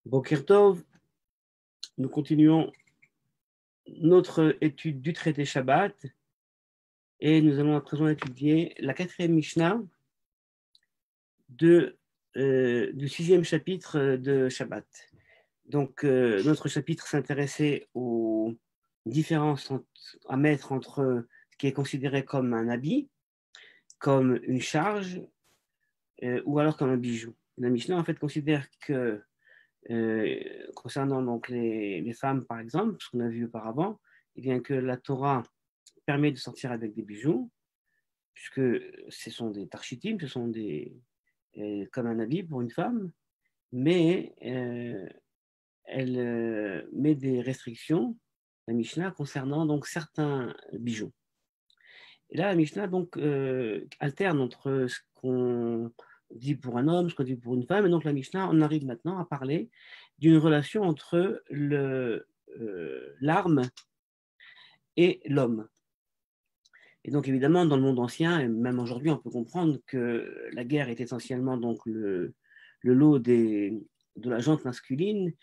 Boker Tov, nous continuons notre étude du traité Shabbat et nous allons à présent étudier la 4e Mishnah du 6e chapitre de Shabbat. Donc, notre chapitre s'intéressait aux différences à mettre entre ce qui est considéré comme un habit, comme une charge ou alors comme un bijou. La Mishnah, en fait, considère que concernant donc les femmes, par exemple, ce qu'on a vu auparavant, eh bien que la Torah permet de sortir avec des bijoux, puisque ce sont des tarchitim, ce sont comme un habit pour une femme, mais elle met des restrictions, la Mishnah, concernant donc certains bijoux. Et là, la Mishnah donc alterne entre ce qu'on dit pour un homme, ce qu'on dit pour une femme, et donc la Mishnah, on arrive maintenant à parler d'une relation entre l'arme et l'homme. Et donc évidemment, dans le monde ancien, et même aujourd'hui, on peut comprendre que la guerre est essentiellement donc le lot de la gente masculine,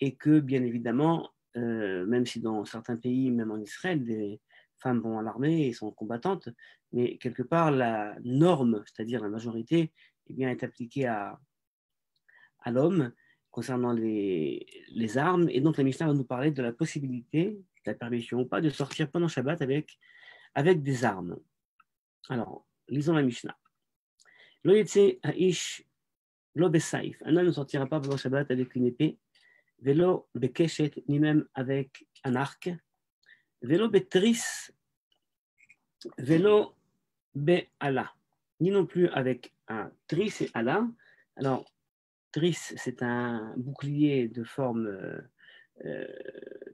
et que bien évidemment, même si dans certains pays, même en Israël, des femmes vont à l'armée et sont combattantes, mais quelque part, la norme, c'est-à-dire la majorité, eh bien, est appliquée à l'homme concernant les armes. Et donc la Mishnah va nous parler de la possibilité, de la permission ou pas, de sortir pendant Shabbat avec des armes. Alors, lisons la Mishnah. Lo yetze ha'ish lo besaif. Un homme ne sortira pas pendant Shabbat avec une épée. Velo bekeshet, ni même avec un arc. Velo betris, velo be'ala, ni non plus avec un tris et ala. Alors, tris, c'est un bouclier de forme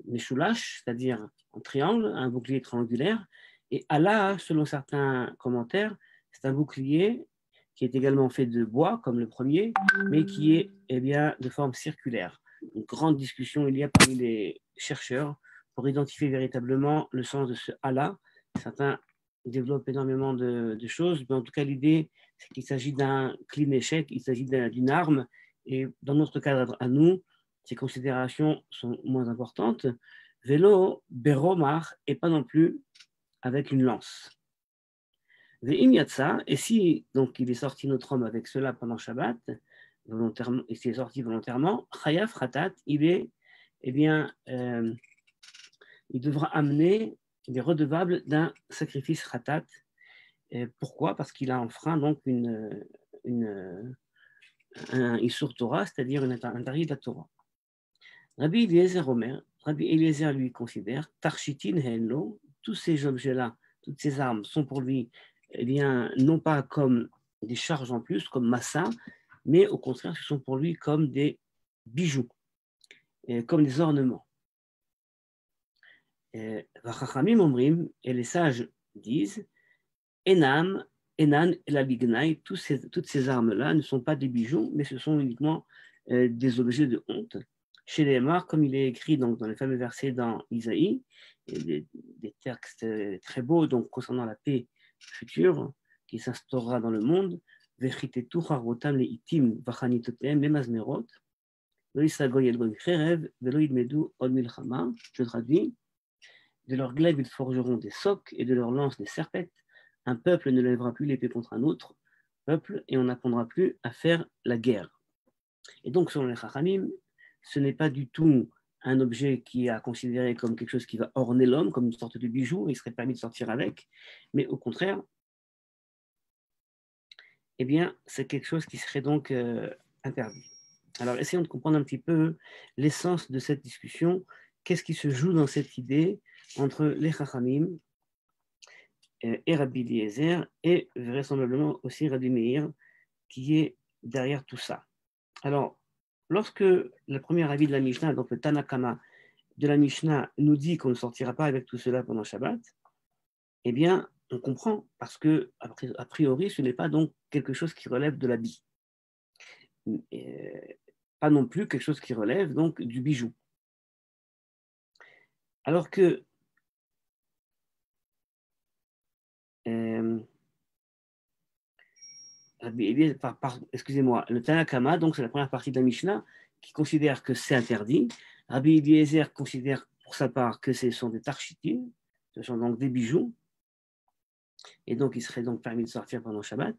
meshulash, c'est-à-dire en triangle, un bouclier triangulaire. Et ala, selon certains commentaires, c'est un bouclier qui est également fait de bois, comme le premier, mais qui est bien, de forme circulaire. Une grande discussion il y a parmi les chercheurs pour identifier véritablement le sens de ce ala. Certains développent énormément de choses, mais en tout cas, l'idée, c'est qu'il s'agit d'un clean échec, il s'agit d'une arme, et dans notre cadre à nous, ces considérations sont moins importantes. Vélo, beromar, et pas non plus avec une lance. Et si donc il est sorti notre homme avec cela pendant Shabbat, volontairement, et s'il est sorti volontairement, Chayav Khatat, il est, eh bien, il devra amener, il est redevable d'un sacrifice Khatat. Pourquoi? Parce qu'il a enfreint donc un Issur Torah, c'est-à-dire un interdit de la Torah. Rabbi Eliezer Omer, Rabbi Eliezer lui considère, Tarchitin Henlo, tous ces objets-là, toutes ces armes sont pour lui, eh bien, non pas comme des charges en plus, comme massa, mais au contraire, ce sont pour lui comme des bijoux, comme des ornements. Vachachamim Omrim, et les sages disent, Enan, la Lignaï, toutes ces armes-là ne sont pas des bijoux, mais ce sont uniquement des objets de honte. Chez les Emar, comme il est écrit donc, dans les fameux versets dans Isaïe, et des textes très beaux donc, concernant la paix future qui s'instaurera dans le monde, je traduis, de leur glaive ils forgeront des socs et de leur lance des serpettes. Un peuple ne lèvera plus l'épée contre un autre peuple et on n'apprendra plus à faire la guerre. Et donc, selon les Chachamim, ce n'est pas du tout un objet qui est considéré comme quelque chose qui va orner l'homme, comme une sorte de bijou, et il serait permis de sortir avec, mais au contraire, eh bien, c'est quelque chose qui serait donc interdit. Alors, essayons de comprendre un petit peu l'essence de cette discussion. Qu'est-ce qui se joue dans cette idée entre les Chachamim et Rabbi Eliezer, et vraisemblablement aussi Rabbi Meir, qui est derrière tout ça. Alors, lorsque le premier avis de la Mishnah, donc le Tanakama de la Mishnah, nous dit qu'on ne sortira pas avec tout cela pendant Shabbat, eh bien, on comprend, parce que, a priori, ce n'est pas donc quelque chose qui relève de l'habit. Pas non plus quelque chose qui relève donc du bijou. Alors que excusez-moi, le Tanakama, donc c'est la première partie de la Mishnah, qui considère que c'est interdit. Rabbi Eliezer considère pour sa part que ce sont des tarchitim, ce sont donc des bijoux, et donc il serait donc permis de sortir pendant Shabbat.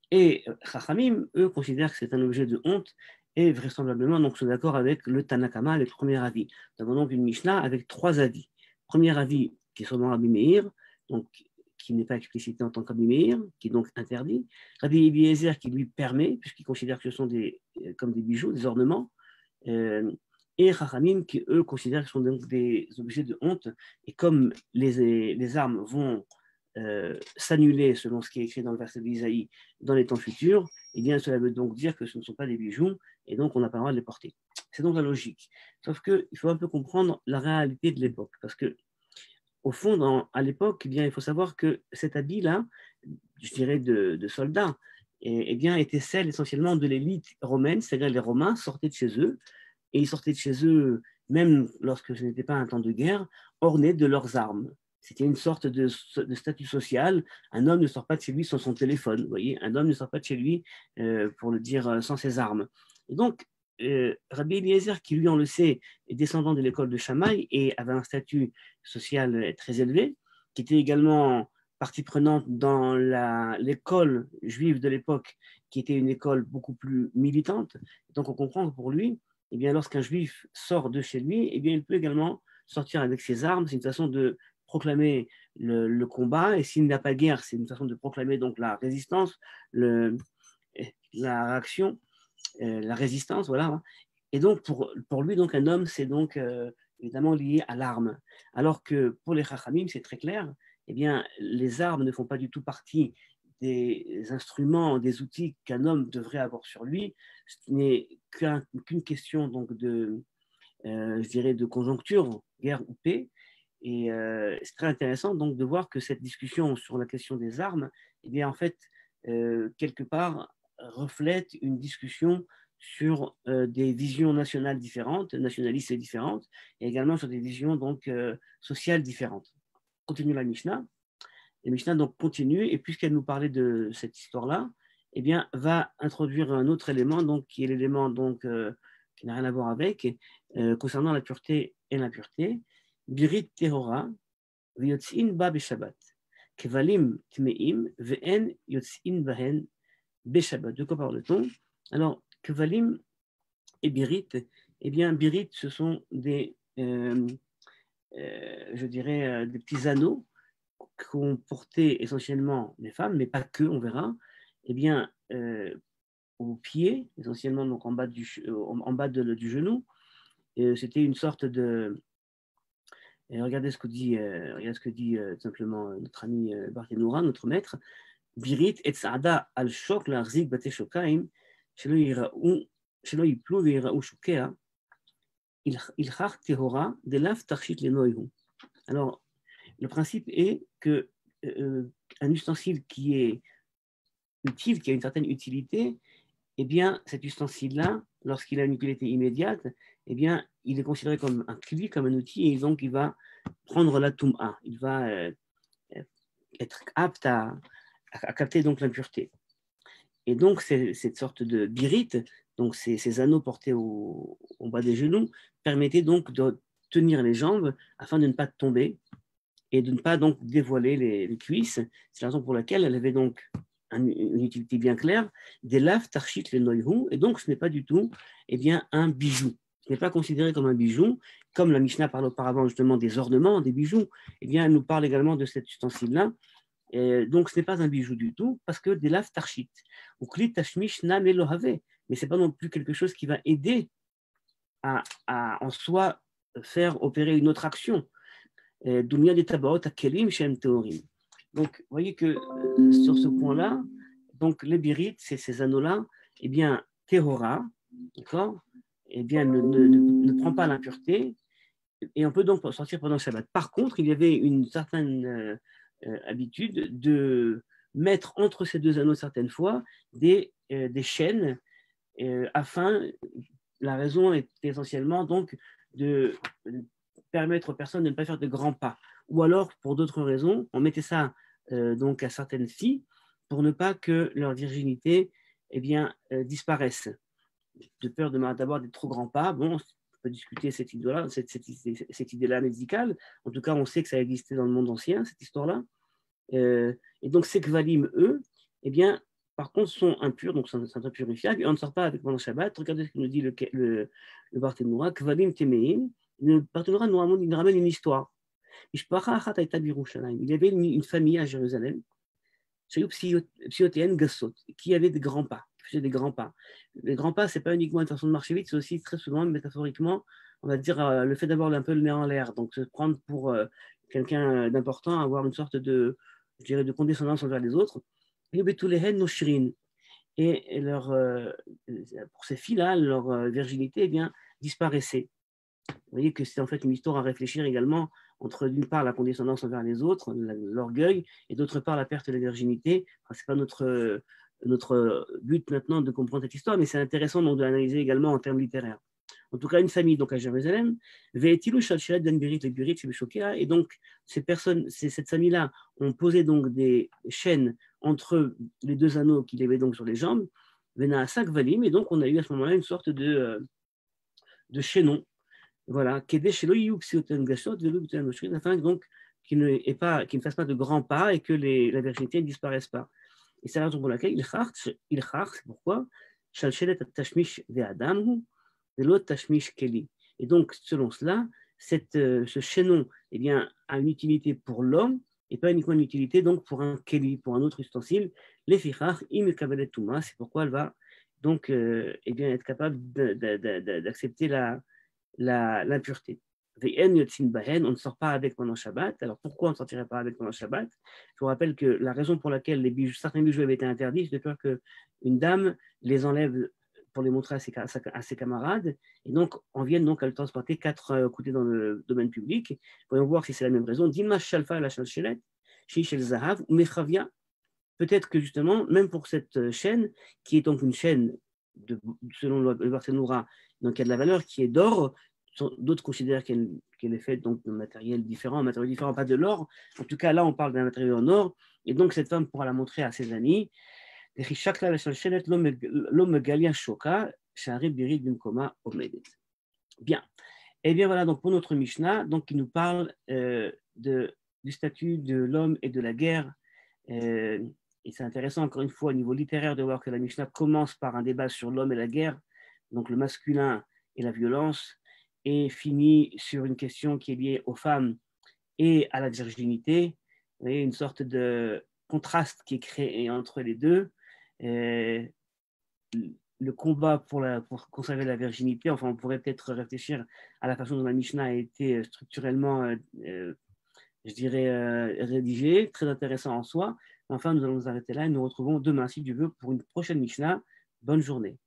Et Chachamim, eux, considèrent que c'est un objet de honte et vraisemblablement donc sont d'accord avec le Tanakama, le premier avis. Nous avons donc une Mishnah avec 3 avis. Premier avis qui est selon Rabbi Meir, donc qui n'est pas explicité en tant qu'Rabbi Meir, qui est donc interdit. Rabbi Eliezer qui lui permet, puisqu'il considère que ce sont comme des bijoux, des ornements. Et Chachamim qui, eux, considèrent que ce sont donc des objets de honte. Et comme les armes vont s'annuler selon ce qui est écrit dans le verset d'Isaïe dans les temps futurs, eh bien cela veut donc dire que ce ne sont pas des bijoux et donc on n'a pas le droit de les porter. C'est donc la logique. Sauf qu'il faut un peu comprendre la réalité de l'époque parce que au fond, à l'époque, eh bien, il faut savoir que cet habit-là, je dirais de soldats, eh bien, était celle essentiellement de l'élite romaine, c'est-à-dire les Romains sortaient de chez eux et ils sortaient de chez eux, même lorsque ce n'était pas un temps de guerre, ornés de leurs armes. C'était une sorte de statut social. Un homme ne sort pas de chez lui sans son téléphone. Vous voyez, un homme ne sort pas de chez lui, pour le dire, sans ses armes. Et donc, Rabbi Eliezer, qui lui, on le sait, est descendant de l'école de Shammai et avait un statut social très élevé, qui était également partie prenante dans l'école juive de l'époque, qui était une école beaucoup plus militante. Donc, on comprend que pour lui, eh bien, lorsqu'un juif sort de chez lui, eh bien, il peut également sortir avec ses armes. C'est une façon de proclamer le combat, et s'il n'y a pas guerre, c'est une façon de proclamer donc la résistance, la réaction, la résistance, voilà. Et donc pour lui, donc un homme, c'est donc évidemment lié à l'arme. Alors que pour les Chachamim, c'est très clair, eh bien, les armes ne font pas du tout partie des instruments, des outils qu'un homme devrait avoir sur lui. Ce n'est qu'une question donc je dirais, de conjoncture, guerre ou paix. Et c'est très intéressant donc de voir que cette discussion sur la question des armes, eh bien, en fait, quelque part, reflète une discussion sur des visions nationales différentes, nationalistes différentes, et également sur des visions donc, sociales différentes. Continue la Mishnah. La Mishnah donc continue, et puisqu'elle nous parlait de cette histoire-là, eh bien, va introduire un autre élément, donc, qui est l'élément donc, qui n'a rien à voir avec, concernant la pureté et l'impureté. Birit tehora, v'yotzin ba b'shabbat, kevalim tmeim, ve'en yotzin bahen b'shabbat. De quoi parle-t-on? Alors, kevalim et birit, eh bien, birit, ce sont je dirais, des petits anneaux qu'ont porté essentiellement les femmes, mais pas que, on verra, eh bien, au pied, essentiellement donc en bas du genou. C'était une sorte de... regardez ce que dit, simplement notre ami Barthénoura, notre maître. Birit et saada al shok l'arzik bate shokaim, shelo yiplu ve'ira'u shukea, ilchach tehora de lav tarshit lenoihu. Alors, le principe est que un ustensile qui est utile, qui a une certaine utilité, eh bien, cet ustensile-là, lorsqu'il a une utilité immédiate, eh bien, il est considéré comme un cli, comme un outil, et donc il va prendre la toum'a, il va être apte à capter donc l'impureté. Et donc, cette sorte de birite, donc ces anneaux portés au bas des genoux, permettaient donc de tenir les jambes afin de ne pas tomber et de ne pas donc dévoiler les cuisses. C'est la raison pour laquelle elle avait donc une utilité bien claire, des laves tarchit le noyhu, et donc ce n'est pas du tout bien, un bijou. Ce n'est pas considéré comme un bijou, comme la Mishnah parle auparavant justement des ornements, des bijoux, bien, elle nous parle également de cet ustensile-là. Donc ce n'est pas un bijou du tout, parce que des laves tarchit. Ou kli tashmish na melohave, mais ce n'est pas non plus quelque chose qui va aider à en soi faire opérer une autre action. Dunya des tabaot à kelim shem teorim. Donc, vous voyez que sur ce point-là, donc les birites, ces anneaux-là, eh bien, tehora, d'accord, eh bien, ne prend pas l'impureté, et on peut donc sortir pendant le Shabbat. Par contre, il y avait une certaine habitude de mettre entre ces deux anneaux certaines fois des chaînes, afin, la raison est essentiellement donc de permettre aux personnes de ne pas faire de grands pas. Ou alors, pour d'autres raisons, on mettait ça donc à certaines filles pour ne pas que leur virginité disparaisse. de peur d'abord des trop grands pas. Bon, on peut discuter cette idée-là, cette idée-là médicale. En tout cas, on sait que ça existait dans le monde ancien, cette histoire-là. Et donc, ces kvalim, eux, eh bien, par contre, sont impurs, donc sont impurifiables, et on ne sort pas avec pendant Shabbat. Regardez ce que nous dit le Barthénoura, kvalim temeim. Le Barthénoura nous ramène une histoire. Il y avait une famille à Jérusalem, qui avait des grands pas, qui faisait des grands pas. Les grands pas, ce n'est pas uniquement une façon de marcher vite, c'est aussi très souvent, métaphoriquement, on va dire le fait d'avoir un peu le nez en l'air, donc se prendre pour quelqu'un d'important, avoir une sorte de, je dirais, de condescendance envers les autres. Et pour ces filles-là, leur virginité, eh bien, disparaissait. Vous voyez que c'est en fait une histoire à réfléchir également entre d'une part la condescendance envers les autres, l'orgueil, et d'autre part la perte de la virginité. Enfin, ce n'est pas notre but maintenant de comprendre cette histoire, mais c'est intéressant donc, de l'analyser également en termes littéraires. En tout cas, une famille donc à Jérusalem, et donc cette famille-là ont posé donc des chaînes entre les deux anneaux qu'il avait donc sur les jambes, et donc on a eu à ce moment-là une sorte de chaînon. Voilà, afin donc qu'il ne fasse pas de grands pas et que la virginité ne disparaisse pas. Et c'est la raison pour laquelle c'est pourquoi et donc, selon cela, ce chaînon eh bien, a une utilité pour l'homme et pas uniquement une utilité donc pour un keli, pour un autre ustensile. C'est pourquoi elle va donc eh bien, être capable d'accepter l'impureté. On ne sort pas avec pendant Shabbat. Alors pourquoi on ne sortirait pas avec pendant Shabbat? Je vous rappelle que la raison pour laquelle certains bijoux avaient été interdits, c'est de peur qu'une dame les enlève pour les montrer à ses camarades, et donc on vienne donc à le transporter 4 côtés dans le domaine public. Voyons voir si c'est la même raison. Dilma Shalfa la Shalchelet, Shishel Zahav ou Mechavia. Peut-être que justement, même pour cette chaîne, qui est donc une chaîne, selon le Barthénoura, donc il y a de la valeur, qui est d'or, d'autres considèrent qu'elle est faite donc de matériel différent, pas de l'or. En tout cas, là, on parle d'un matériau en or, et donc cette femme pourra la montrer à ses amis. Bien. Et bien voilà donc pour notre Mishnah, donc qui nous parle du statut de l'homme et de la guerre. Et c'est intéressant encore une fois au niveau littéraire de voir que la Mishnah commence par un débat sur l'homme et la guerre, donc le masculin et la violence, et finit sur une question qui est liée aux femmes et à la virginité. Vous voyez, une sorte de contraste qui est créé entre les deux. Le combat pour conserver la virginité, enfin on pourrait peut-être réfléchir à la façon dont la Mishnah a été structurellement, je dirais, rédigée, très intéressant en soi. Enfin, nous allons nous arrêter là et nous retrouvons demain, si Dieu veut, pour une prochaine Mishnah. Bonne journée.